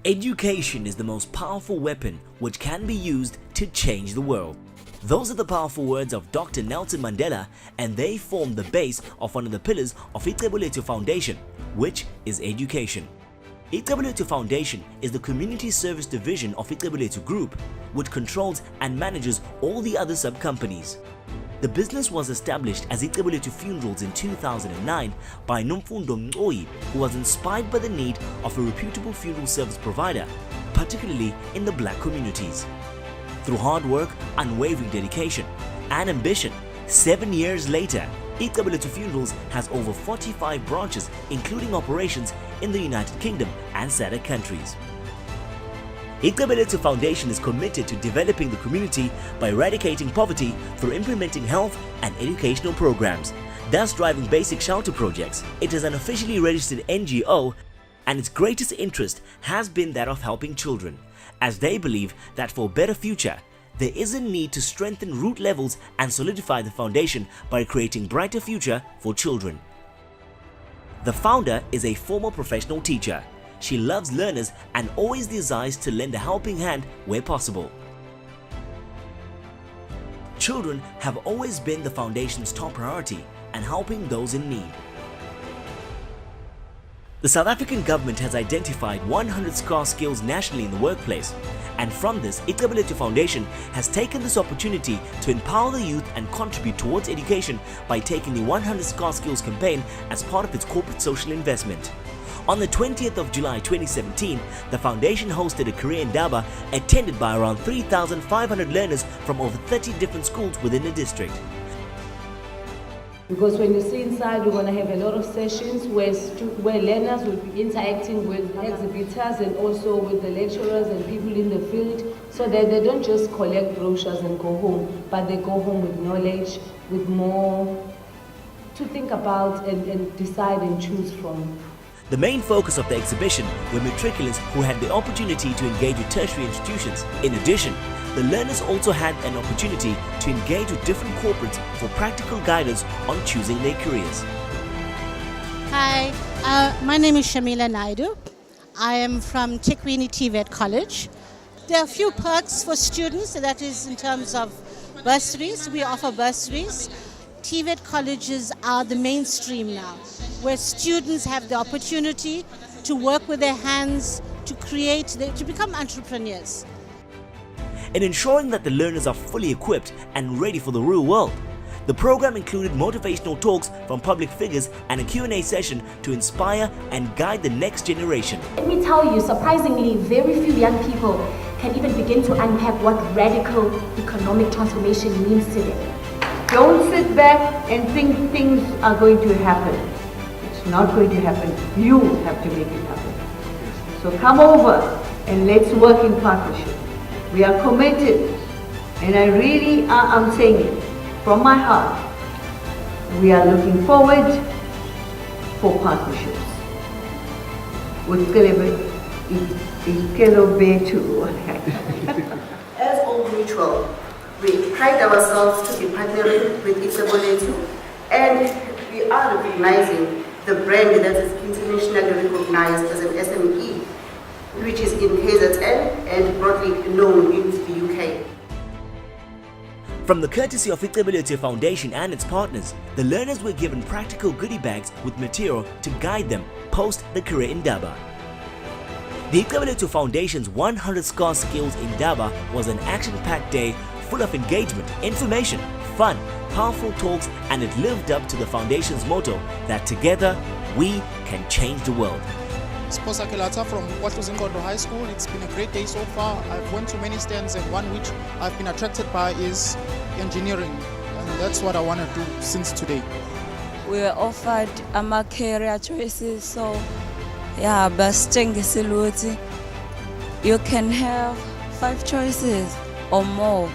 Education is the most powerful weapon which can be used to change the world. Those are the powerful words of Dr. Nelson Mandela, and they form the base of one of the pillars of Icebolethu Foundation, which is education. Icebolethu Foundation is the community service division of Icebolethu Group, which controls and manages all the other sub-companies. The business was established as Icebolethu Funerals in 2009 by Nomfundo Mngcoyi, who was inspired by the need of a reputable funeral service provider, particularly in the black communities. Through hard work, unwavering dedication, and ambition, 7 years later, Icebolethu Funerals has over 45 branches, including operations in the United Kingdom and SADC countries. Icebolethu Foundation is committed to developing the community by eradicating poverty through implementing health and educational programs, thus driving basic shelter projects. It is an officially registered NGO, and its greatest interest has been that of helping children, as they believe that for a better future, there is a need to strengthen root levels and solidify the foundation by creating a brighter future for children. The founder is a former professional teacher. She loves learners and always desires to lend a helping hand where possible. Children have always been the foundation's top priority, and helping those in need. The South African government has identified 100 scarce skills nationally in the workplace, and from this, Icebolethu Foundation has taken this opportunity to empower the youth and contribute towards education by taking the 100 scarce skills campaign as part of its corporate social investment. On the 20th of July 2017, the foundation hosted a career indaba attended by around 3,500 learners from over 30 different schools within the district. Because when you see inside, we're going to have a lot of sessions where learners will be interacting with exhibitors and also with the lecturers and people in the field, so that they don't just collect brochures and go home, but they go home with knowledge, with more to think about and decide and choose from. The main focus of the exhibition were matriculants who had the opportunity to engage with tertiary institutions. In addition, the learners also had an opportunity to engage with different corporates for practical guidance on choosing their careers. Hi, my name is Shamila Naidu. I am from Tekwini TVET College. There are a few perks for students, that is in terms of bursaries. We offer bursaries. TVET colleges are the mainstream now, where students have the opportunity to work with their hands, to create, to become entrepreneurs. In ensuring that the learners are fully equipped and ready for the real world, the program included motivational talks from public figures and a Q&A session to inspire and guide the next generation. Let me tell you, surprisingly, very few young people can even begin to unpack what radical economic transformation means to them. Don't sit back and think things are going to happen. It's not going to happen. You have to make it happen. So come over and let's work in partnership. We are committed, and I'm saying it from my heart. We are looking forward for partnerships with Icebolethu. As Old Mutual, we pride ourselves to be partnering with Icebolethu, and we are recognizing the brand that is internationally recognized as an SME, which is in KZN and broadly known in the UK. From the courtesy of Icebolethu Foundation and its partners, the learners were given practical goodie bags with material to guide them post the career indaba. The Icebolethu Foundation's 100 Scarce Skills indaba was an action-packed day full of engagement, information, fun, powerful talks, and it lived up to the foundation's motto that together we can change the world. Sposa Kelata from Icebolethu High School. It's been a great day so far. I've went to many stands, and one which I've been attracted by is engineering, and that's what I want to do since today. We were offered career choices, so yeah, you can have 5 choices or more.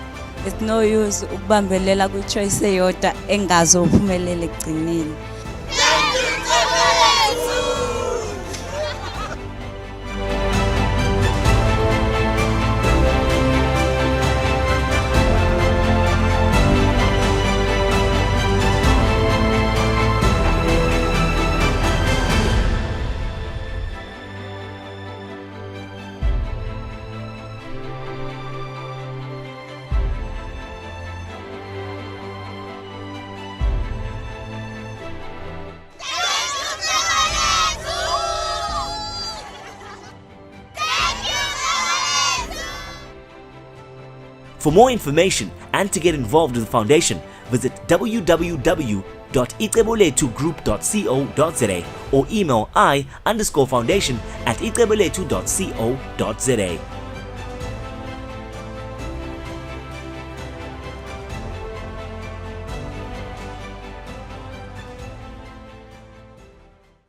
It's no use ukubambelela kwi-choice eyodwa engazophumelela ekugcineni. For more information and to get involved with the foundation, visit www.icebletugroup.co.za or email I_foundation@iceblethu.co.za.